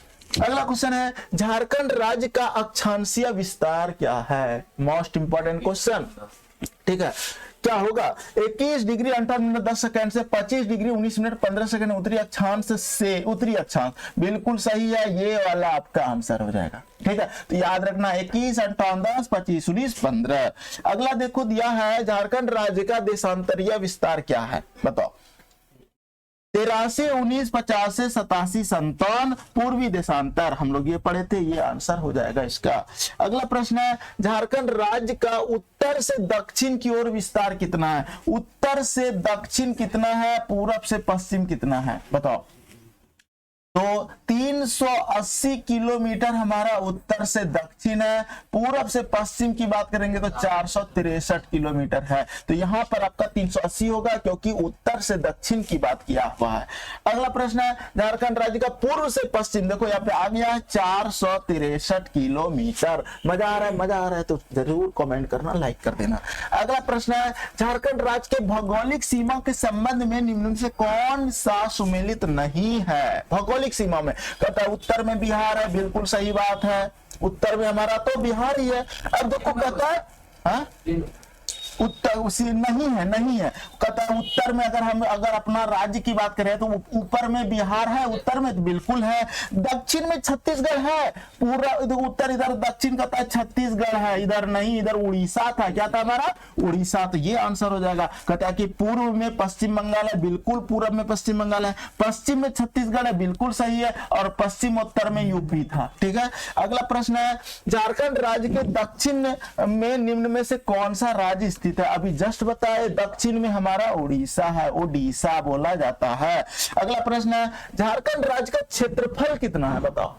अगला क्वेश्चन है झारखंड राज्य का अक्षांशीय विस्तार क्या है? मोस्ट इंपोर्टेंट क्वेश्चन, ठीक है। क्या होगा? 21 डिग्री 58 मिनट 10 सेकंड से 25 डिग्री 19 मिनट 15 सेकंड उत्तरी अक्षांश से उत्तरी अक्षांश। बिल्कुल सही है, ये वाला आपका आंसर हो जाएगा। ठीक है, तो याद रखना 21 58 10 25 19 15। अगला देखो दिया है झारखंड राज्य का देशांतरीय विस्तार क्या है बताओ? 83 19 50 से 87 57 पूर्वी देशांतर। हम लोग ये पढ़े थे, ये आंसर हो जाएगा इसका। अगला प्रश्न है झारखंड राज्य का उत्तर से दक्षिण की ओर विस्तार कितना है? उत्तर से दक्षिण कितना है? पूरब से पश्चिम कितना है बताओ? तो 380 किलोमीटर हमारा उत्तर से दक्षिण है। पूरब से पश्चिम की बात करेंगे तो 463 किलोमीटर है। तो यहां पर आपका 380 होगा क्योंकि उत्तर से दक्षिण की बात किया हुआ है। अगला प्रश्न है झारखंड राज्य का पूर्व से पश्चिम, देखो यहाँ पे आ गया है 463 किलोमीटर। मजा आ रहा है? मजा आ रहा है तो जरूर कमेंट करना, लाइक कर देना। अगला प्रश्न है झारखंड राज्य के भौगोलिक सीमा के संबंध में निम्न से कौन सा सुमेलित नहीं है? भौगोलिक सीमा में कहता है उत्तर में बिहार है, बिल्कुल सही बात है। उत्तर में हमारा तो बिहार ही है। अब देखो कहता है हाँ? उत्तर उसी नहीं है, नहीं है। कहता है उत्तर में अगर अपना राज्य की बात करें तो ऊपर में बिहार है, उत्तर में तो बिल्कुल है। दक्षिण में छत्तीसगढ़ है, पूरा उत्तर इधर, दक्षिण कहता है छत्तीसगढ़ है, इधर नहीं, इधर उड़ीसा था। क्या था हमारा? उड़ीसा। तो ये आंसर हो जाएगा। कहता है कि पूर्व में पश्चिम बंगाल है, बिल्कुल पूर्व में पश्चिम बंगाल है। पश्चिम में छत्तीसगढ़ है, बिल्कुल सही है। और पश्चिम उत्तर में यूपी था। ठीक है। अगला प्रश्न है झारखंड राज्य के दक्षिण में निम्न में से कौन सा राज्य स्थित है? अभी जस्ट बताए दक्षिण में हमारा उड़ीसा है, ओडिशा बोला जाता है। अगला प्रश्न है झारखंड राज्य का क्षेत्रफल कितना है बताओ?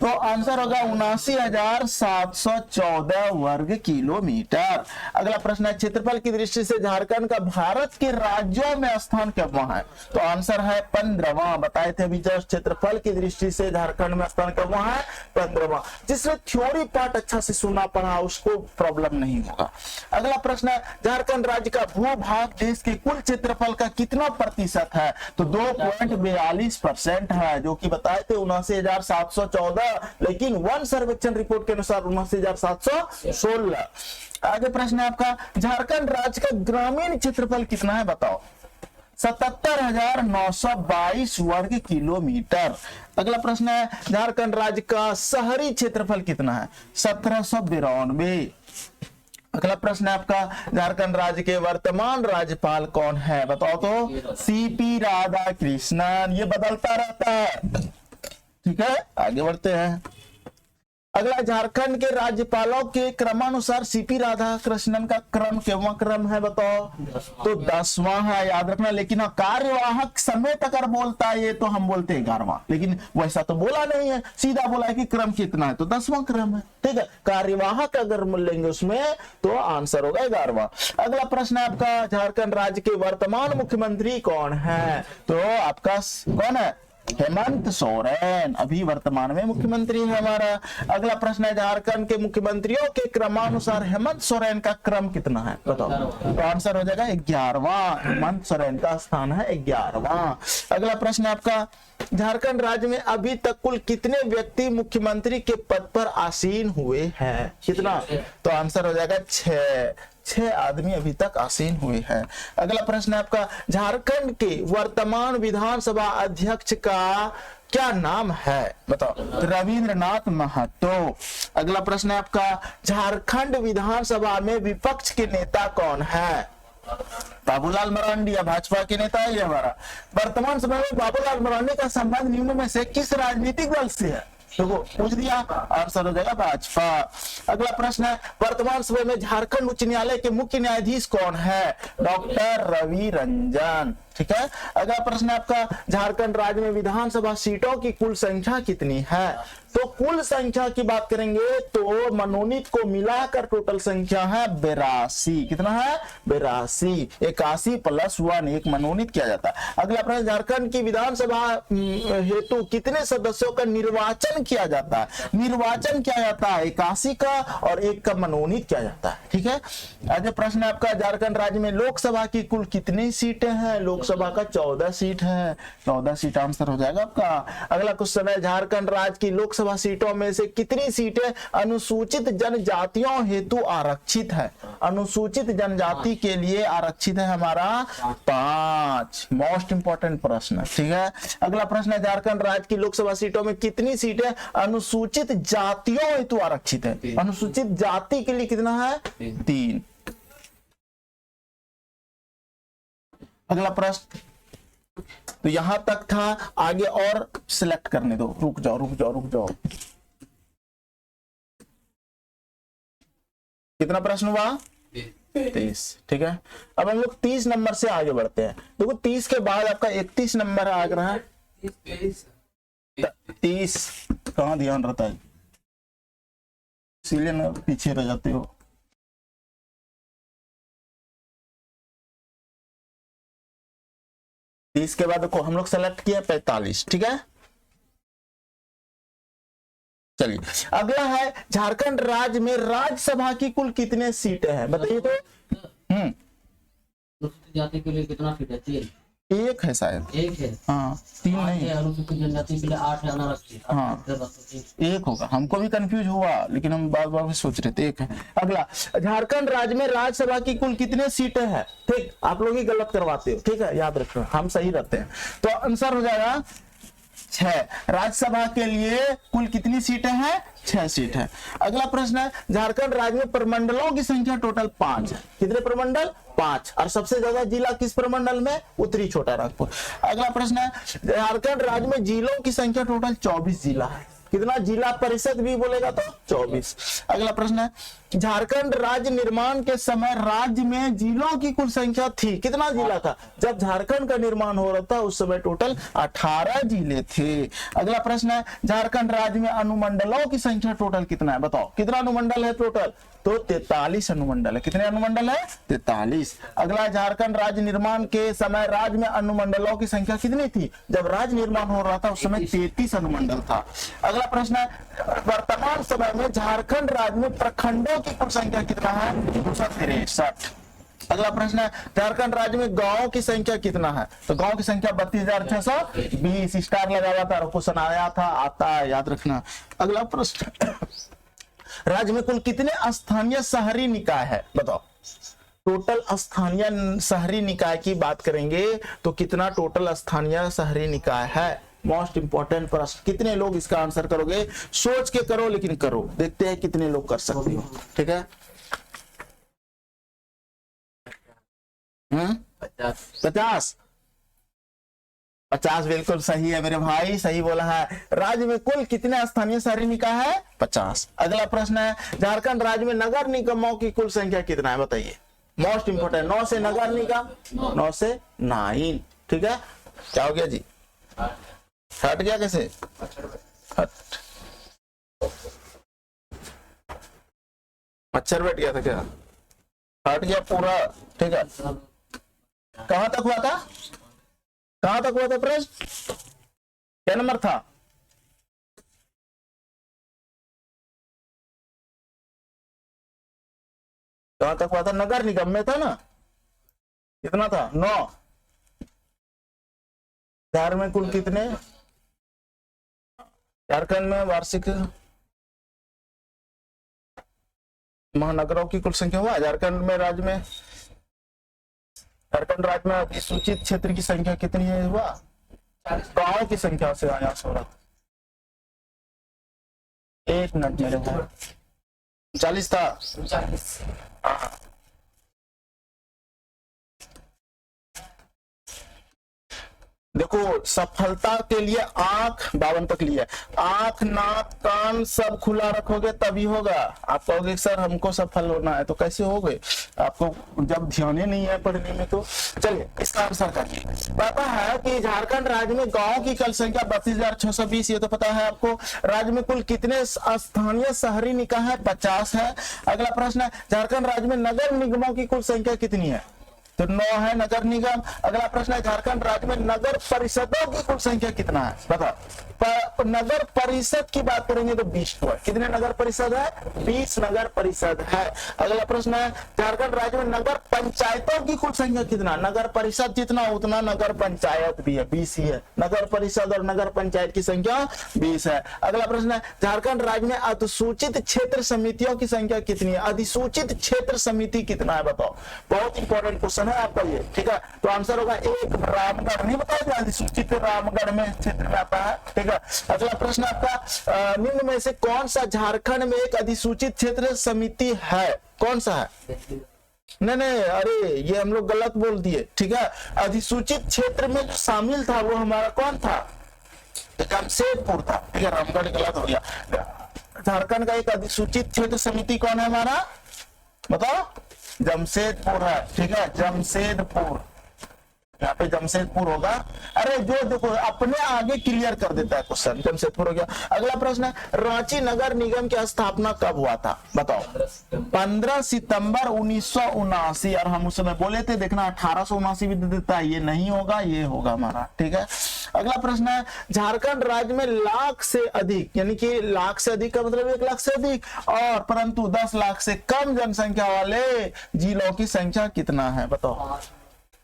तो आंसर होगा 79,714 वर्ग किलोमीटर। अगला प्रश्न है क्षेत्रफल की दृष्टि से झारखंड का भारत के राज्यों में स्थान क्या है? तो आंसर है 15वां। बताए थे अभी जस्ट क्षेत्रफल की दृष्टि से झारखंड में स्थान क्या है? 15वां। जिसने थ्योरी पार्ट अच्छा से सुना पढ़ा उसको प्रॉब्लम नहीं होगा। अगला प्रश्न है झारखंड राज्य का भूभाग देश के कुल क्षेत्रफल का कितना प्रतिशत है? तो 2.42% है, जो कि बताए थे 79,714, लेकिन वन सर्वेक्षण रिपोर्ट के अनुसार 79,716। आगे प्रश्न है आपका झारखंड राज्य का ग्रामीण क्षेत्रफल कितना है बताओ? 77,922 वर्ग किलोमीटर। अगला प्रश्न है झारखंड राज्य का शहरी क्षेत्रफल कितना है? 1792। अगला प्रश्न है आपका झारखंड राज्य के वर्तमान राज्यपाल कौन है बताओ तो? सीपी राधाकृष्णन। ये बदलता रहता है। ठीक है, आगे बढ़ते हैं। अगला, झारखंड के राज्यपालों के क्रमानुसार सीपी राधाकृष्णन का क्रम केवं क्रम है बताओ? तो 10वां है, याद रखना। लेकिन कार्यवाहक समेत अगर बोलता है ये तो हम बोलते हैं 11वां, लेकिन वैसा तो बोला नहीं है, सीधा बोला है कि क्रम कितना है, तो 10वां क्रम है। ठीक है, कार्यवाहक अगर लेंगे उसमें तो आंसर होगा 11वां। अगला प्रश्न है आपका, झारखंड राज्य के वर्तमान मुख्यमंत्री कौन है? तो आपका कौन है? हेमंत सोरेन अभी वर्तमान में मुख्यमंत्री है हमारा। अगला प्रश्न है, झारखंड के मुख्यमंत्रियों के क्रमानुसार हेमंत सोरेन का क्रम कितना है बताओ? तो आंसर हो जाएगा 11वां। हेमंत सोरेन का स्थान है 11वां। अगला प्रश्न है आपका, झारखंड राज्य में अभी तक कुल कितने व्यक्ति मुख्यमंत्री के पद पर आसीन हुए हैं? कितना? तो आंसर हो जाएगा 6 आदमी अभी तक आसीन हुए हैं। अगला प्रश्न है आपका, झारखंड के वर्तमान विधानसभा अध्यक्ष का क्या नाम है बताओ? रविंद्रनाथ महतो। अगला प्रश्न है आपका, झारखंड विधानसभा में विपक्ष के नेता कौन है? बाबूलाल मरांडी या भाजपा के नेता है ये हमारा। वर्तमान समय में बाबूलाल मरांडी का संबंध निम्न में से किस राजनीतिक दल से है? देखो पूछ दिया, आंसर हो जाएगा भाजपा। अगला प्रश्न है, वर्तमान समय में झारखंड उच्च न्यायालय के मुख्य न्यायाधीश कौन है? डॉक्टर रवि रंजन। ठीक है, अगला प्रश्न है आपका, झारखंड राज्य में विधानसभा सीटों की कुल संख्या कितनी है? तो कुल संख्या की बात करेंगे तो मनोनीत को मिलाकर टोटल संख्या है 82। कितना है? 82। 81 + 1 एक मनोनीत किया जाता है। अगला प्रश्न, झारखंड की विधानसभा हेतु कितने सदस्यों का निर्वाचन किया जाता है? निर्वाचन किया जाता है 81 का और 1 का मनोनीत किया जाता है। ठीक है, अगला प्रश्न है आपका, झारखंड राज्य में लोकसभा की कुल कितनी सीटें हैं? लोकसभा का 14 सीट है, 14 सीट आंसर हो जाएगा आपका। अगला क्वेश्चन है, झारखंड राज्य की लोकसभा सीटों में से कितनी सीटें अनुसूचित जनजातियों हेतु आरक्षित है? अनुसूचित जनजाति के लिए आरक्षित है हमारा 5। मोस्ट इंपोर्टेंट प्रश्न। ठीक है, अगला प्रश्न है, झारखंड राज्य की लोकसभा सीटों में कितनी सीटें अनुसूचित जातियों हेतु आरक्षित है? अनुसूचित जाति के लिए कितना है? 3। अगला प्रश्न, तो यहां तक था, आगे और सिलेक्ट करने दो। रुक जाओ। कितना प्रश्न हुआ? 30। ठीक है, अब हम लोग 30 नंबर से आगे बढ़ते हैं। देखो 30 के बाद आपका 31 नंबर आ रहा है। 30 कहाँ ध्यान रहता है, इसीलिए ना पीछे रह जाते हो। इसके बाद देखो हम लोग सेलेक्ट किया 45। ठीक है, चलिए अगला है, झारखंड राज्य में राज्यसभा की कुल कितने सीटें हैं बताइए तो? अनुसूचित जाति के लिए कितना सीट है? 3। 1 है शायद। 1 है, हाँ 3 नहीं। अनुसूचित जनजाति के लिए 8 है, अनारक्षित। हाँ 1 होगा, हमको भी कंफ्यूज हुआ लेकिन हम बार बार सोच रहे थे 1 है। अगला, झारखंड राज्य में राज्यसभा की कुल कितने सीटें हैं? ठीक, आप लोग ही गलत करवाते हो। ठीक है, याद रखना, हम सही रहते हैं। तो आंसर हो जाएगा 6। राज्यसभा के लिए कुल कितनी सीटें हैं? 6 सीट है। अगला प्रश्न है, झारखंड राज्य में प्रमंडलों की संख्या टोटल 5 है। कितने प्रमंडल? 5। और सबसे ज्यादा जिला किस प्रमंडल में? उत्तरी छोटानागपुर। अगला प्रश्न है, झारखंड राज्य में जिलों की संख्या टोटल 24 जिला है। कितना? जिला परिषद भी बोलेगा तो 24। अगला प्रश्न है, झारखंड राज्य निर्माण के समय राज्य में जिलों की कुल संख्या थी। कितना जिला था? जब झारखंड का निर्माण हो रहा था उस समय टोटल 18 जिले थे। अगला प्रश्न है, झारखंड राज्य में अनुमंडलों की संख्या टोटल कितना है बताओ? कितना अनुमंडल है टोटल? तो 43 अनुमंडल है। कितने अनुमंडल है? 43। अगला, झारखंड राज्य निर्माण के समय राज्य में अनुमंडलों की संख्या कितनी थी? जब राज्य निर्माण हो रहा था उस समय 33 अनुमंडल था। अगला प्रश्न है, वर्तमान समय में झारखंड राज्य में प्रखंडों की कुल संख्या कितना है? 263। अगला प्रश्न है, झारखंड राज्य में गांवों की संख्या कितना है? तो गांव की संख्या 32,620। स्टार लगा हुआ था, क्वेश्चन आया था, आता है, याद रखना। अगला प्रश्न, राज्य में कुल कितने स्थानीय शहरी निकाय है बताओ? टोटल स्थानीय शहरी निकाय की बात करेंगे तो कितना टोटल स्थानीय शहरी निकाय है? मोस्ट इंपोर्टेंट प्रश्न। कितने लोग इसका आंसर करोगे? सोच के करो लेकिन करो, देखते हैं कितने लोग कर सकते हो। ठीक है, 50। 50 बिल्कुल सही है मेरे भाई, सही बोला है। राज्य में कुल कितने स्थानीय शहरी निकाय है? 50। अगला प्रश्न है झारखंड राज्य में नगर निगमों की कुल संख्या कितना है बताइए? मोस्ट इंपोर्टेंट, 9 से नगर निगम, 9 से 9। ठीक है, क्या हो गया जी? हट गया कैसे? हट, मच्छर बैठ गया था क्या? हट गया पूरा। ठीक है, कहां तक हुआ था? कहां तक हुआ था प्रश्न? क्या नंबर था? कहां तक हुआ था? नगर निगम में था ना? कितना था? 9। बिहार में कुल कितने? झारखंड में वार्षिक महानगरों की कुल संख्या हुआ झारखंड में, राज्य में, झारखंड राज्य में अधिसूचित क्षेत्र की संख्या कितनी है हुआ? गांव की संख्या से आया 16। एक मिनट मेरे को 40 था। हाँ। देखो सफलता के लिए आंख 52 तक लिया, आंख नाक कान सब खुला रखोगे तभी होगा। आप कहोगे सर हमको सफल होना है, तो कैसे होगे? आपको जब ध्यान ही नहीं है पढ़ने में तो। चलिए इसका आंसर करिए। पता है कि झारखंड राज्य में गांव की कुल संख्या 32,620, ये तो पता है आपको। राज्य में कुल कितने स्थानीय शहरी निकाय है? 50 है। अगला प्रश्न है झारखंड राज्य में नगर निगमों की कुल संख्या कितनी है? तो 9 है नगर निगम। अगला प्रश्न है झारखंड राज्य में नगर परिषदों की कुल संख्या कितना है? बताओ। नगर परिषद की बात करेंगे तो 20 है। कितने नगर परिषद है? 20 नगर परिषद है। अगला प्रश्न है झारखंड राज्य में नगर पंचायतों की कुल संख्या कितना? नगर परिषद जितना उतना नगर पंचायत भी है, 20 ही है। नगर परिषद और नगर पंचायत की संख्या 20 है। अगला प्रश्न है झारखंड राज्य में अधिसूचित क्षेत्र समितियों की संख्या कितनी है? अधिसूचित क्षेत्र समिति कितना है बताओ? बहुत इंपॉर्टेंट क्वेश्चन है आपका ये। ठीक है, तो आंसर होगा 1। रामगढ़ नहीं बताया, अधिसूचित रामगढ़ में क्षेत्र में आता है। ठीक है, अगला प्रश्न आपका निम्न में से कौन सा झारखंड में एक अधिसूचित क्षेत्र समिति है? कौन सा है? नहीं, अरे ये हम लोग गलत बोल दिए। ठीक है, अधिसूचित क्षेत्र में जो शामिल था वो हमारा कौन था? जमशेदपुर था। ठीक है, रामगढ़ गलत हो गया। झारखंड का एक अधिसूचित क्षेत्र समिति कौन है हमारा? बताओ। जमशेदपुर है। ठीक है, जमशेदपुर, यहाँ पे जमशेदपुर होगा। अरे जो देखो अपने आगे क्लियर कर देता है क्वेश्चन, जमशेदपुर हो गया। अगला प्रश्न है रांची नगर निगम की स्थापना कब हुआ था? बताओ। 15 सितंबर 1979। और हम उस समय बोले थे, देखना 1879 भी दे देता है। ये नहीं होगा, ये होगा हमारा। ठीक है, अगला प्रश्न है झारखंड राज्य में लाख से अधिक, यानी कि लाख से अधिक का मतलब 1 लाख से अधिक, और परंतु 10 लाख से कम जनसंख्या वाले जिलों की संख्या कितना है? बताओ।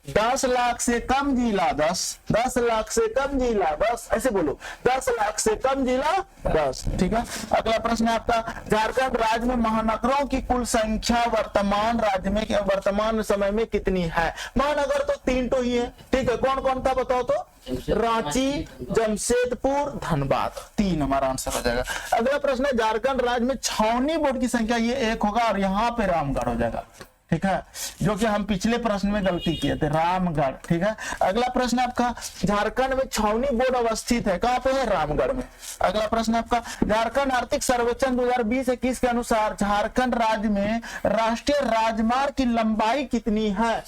10 लाख से कम जिला 10, 10 लाख से कम जिला 10, ऐसे बोलो 10 लाख से कम जिला 10। ठीक है, अगला प्रश्न है आपका झारखंड राज्य में महानगरों की कुल संख्या वर्तमान राज्य में वर्तमान समय में कितनी है? महानगर तो 3 तो ही है। ठीक है, कौन कौन था बताओ तो? रांची, जमशेदपुर, धनबाद, 3 हमारा आंसर हो जाएगा। अगला प्रश्न है झारखंड राज्य में छावनी बोर्ड की संख्या, ये 1 होगा और यहाँ पे रामगढ़ हो जाएगा। ठीक है, जो कि हम पिछले प्रश्न में गलती किए थे, रामगढ़। ठीक है, अगला प्रश्न आपका झारखंड में छावनी बोर्ड अवस्थित है, कहां पे है? रामगढ़ में। अगला प्रश्न आपका झारखंड आर्थिक सर्वेक्षण 2020-21 के अनुसार झारखंड राज्य में राष्ट्रीय राजमार्ग की लंबाई कितनी है?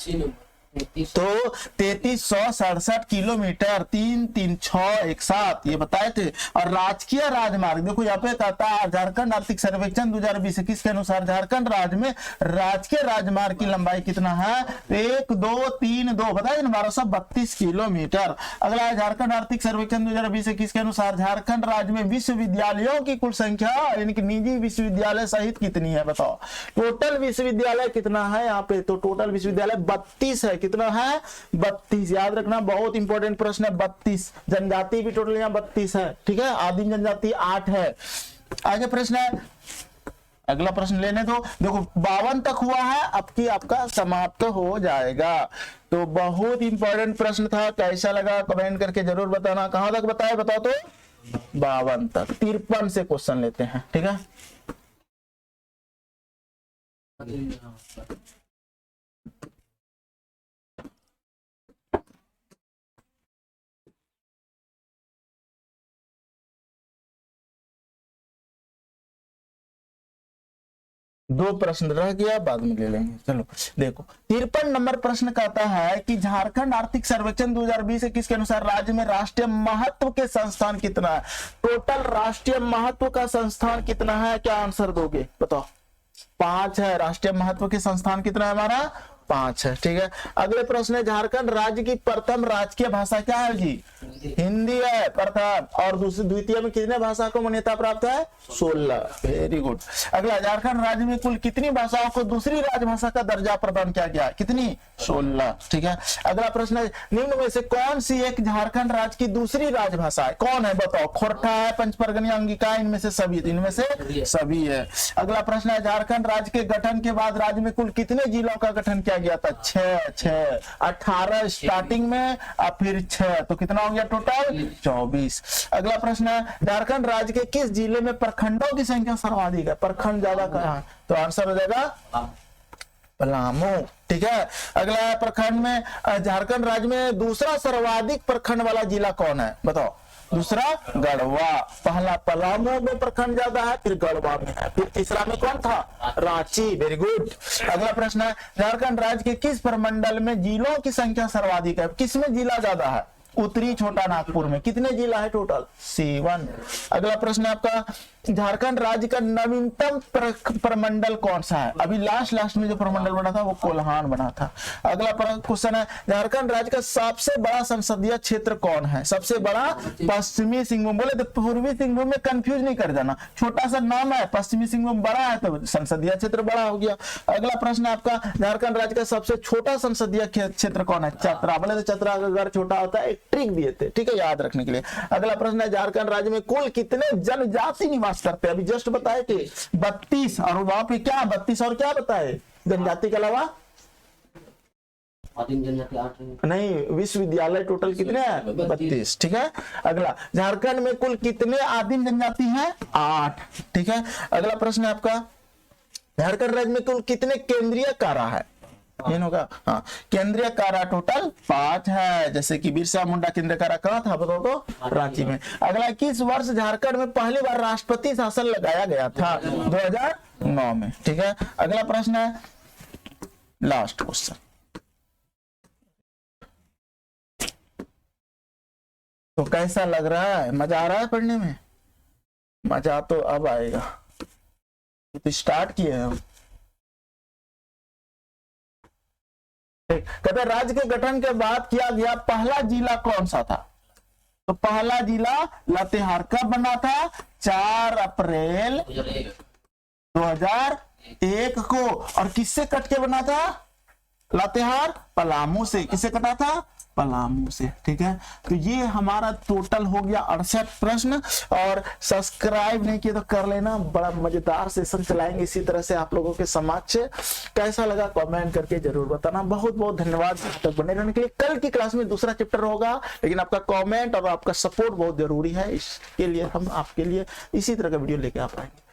तो 3367 किलोमीटर, 33617 ये बताए थे। और राजकीय राजमार्ग देखो यहाँ पे कहता है झारखंड आर्थिक सर्वेक्षण 2020-21 के अनुसार झारखंड राज्य में राजकीय राजमार्ग की लंबाई कितना है? 1232 बताए 1232 किलोमीटर। अगला है झारखंड आर्थिक सर्वेक्षण 2020-21 के अनुसार झारखंड राज्य में विश्वविद्यालयों की कुल संख्या, यानी कि निजी विश्वविद्यालय सहित कितनी है? बताओ। टोटल विश्वविद्यालय कितना है यहाँ पे? तो टोटल विश्वविद्यालय 32 है। कितना है? 32। याद रखना, बहुत इंपॉर्टेंट प्रश्न है। 32। जनजाति भी टोटल यहाँ 32 है। ठीक है, आदिम जनजाति 8 है। आगे प्रश्न है, अगला प्रश्न लेने दो। देखो 52 तक हुआ है, अब की आपका समाप्त हो जाएगा। तो बहुत इंपॉर्टेंट प्रश्न था, कैसा लगा कमेंट करके जरूर बताना। कहां तक बताए बताओ तो? 52 तक। 53 से क्वेश्चन लेते हैं। ठीक है। दो प्रश्न रह गया, बाद में ले लेंगे। चलो देखो 53 नंबर प्रश्न कहता है कि झारखंड आर्थिक सर्वेक्षण 2020-21 के अनुसार राज्य में राष्ट्रीय महत्व के संस्थान कितना है? टोटल राष्ट्रीय महत्व का संस्थान कितना है? क्या आंसर दोगे बताओ? 5 है। राष्ट्रीय महत्व के संस्थान कितना है हमारा? 5 है। ठीक है, अगले प्रश्न है झारखंड राज्य की प्रथम राजकीय भाषा क्या है जी? हिंदी है प्रथम। और दूसरी द्वितीय में कितने भाषा को मान्यता प्राप्त है? 16। Very good. अगला, झारखंड राज्य में कुल कितनी भाषाओं को दूसरी राजभाषा का दर्जा प्रदान किया गया? कितनी? 16। ठीक है, अगला प्रश्न है निम्न में से कौन सी एक झारखंड राज्य की दूसरी राजभाषा है? कौन है बताओ? खोरठा है, पंचपरगनी, अंगिका, इनमें से सभी? इनमें से सभी है। अगला प्रश्न है झारखंड राज्य के गठन के बाद राज्य में कुल कितने जिलों का गठन किया गया था? 6। 18 स्टार्टिंग में और फिर 6, तो कितना हो गया टोटल? 24। अगला प्रश्न है झारखंड राज्य के किस जिले में प्रखंडों की संख्या सर्वाधिक है? प्रखंड ज्यादा कहाँ है? तो आंसर हो जाएगा पलामू। ठीक है, अगला है प्रखंड में झारखंड राज्य में दूसरा सर्वाधिक प्रखंड वाला जिला कौन है बताओ? दूसरा गढ़वा। पहला पलामू में प्रखंड ज्यादा है, फिर गढ़वा में है, फिर तीसरा में कौन था? रांची। Very good. अगला प्रश्न है झारखंड राज्य के किस प्रमंडल में जिलों की संख्या सर्वाधिक है? किसमें जिला ज्यादा है? उत्तरी छोटा नागपुर में। कितने जिला है टोटल? 7। अगला प्रश्न है आपका झारखंड राज्य का नवीनतम प्रमंडल कौन सा है? अभी लास्ट में जो प्रमंडल बना था वो कोल्हान बना था। अगला क्वेश्चन है झारखंड राज्य का सबसे बड़ा संसदीय क्षेत्र कौन है? सबसे बड़ा पश्चिमी सिंहभूम। बोले तो पूर्वी सिंहभूम में कंफ्यूज नहीं कर जाना, छोटा सा नाम है, पश्चिमी सिंहभूम बड़ा है तो संसदीय क्षेत्र बड़ा हो गया। अगला प्रश्न है आपका झारखंड राज्य का सबसे छोटा संसदीय क्षेत्र कौन है? चतरा। बोले तो चतरा का घर छोटा होता है, एक ट्रिक दिए थे, ठीक है, याद रखने के लिए। अगला प्रश्न है झारखंड राज्य में कुल कितने जनजाति निवास करते हैं? अभी जस्ट बताए थे 32, और वहां पे क्या 32 और क्या बताए जनजाति के अलावा? आदिम जनजाति 8 नहीं, विश्वविद्यालय टोटल कितने हैं? 32। ठीक है, अगला झारखंड में कुल कितने आदिम जनजाति हैं? 8। ठीक है, अगला प्रश्न है आपका झारखंड राज्य में कुल कितने केंद्रीय कारा है? होगा हाँ, केंद्रीय कारा टोटल 5 है। जैसे कि बिरसा मुंडा केंद्रीय कारा कहाँ था बताओ तो? रांची में। अगला, किस वर्ष झारखंड में पहली बार राष्ट्रपति शासन लगाया गया था? 2009 में। ठीक है, अगला प्रश्न है लास्ट क्वेश्चन। तो कैसा लग रहा है? मजा आ रहा है पढ़ने में? मजा तो अब आएगा, तो स्टार्ट किए हम। कहते राज्य के गठन के बाद किया गया पहला जिला कौन सा था? तो पहला जिला लातेहार। कब बना था? 4 अप्रैल 2001 को। और किससे कट के बना था लातेहार? पलामू से। किससे कटा था? पलामू से। ठीक है, तो ये हमारा टोटल हो गया 68 प्रश्न। और सब्सक्राइब नहीं किए तो कर लेना, बड़ा मजेदार सेशन चलाएंगे इसी तरह से आप लोगों के समक्ष। कैसा लगा कमेंट करके जरूर बताना। बहुत बहुत धन्यवाद तक बने रहने के लिए। कल की क्लास में दूसरा चैप्टर होगा, लेकिन आपका कमेंट और आपका सपोर्ट बहुत जरूरी है। इसके लिए हम आपके लिए इसी तरह का वीडियो लेके आ पाएंगे।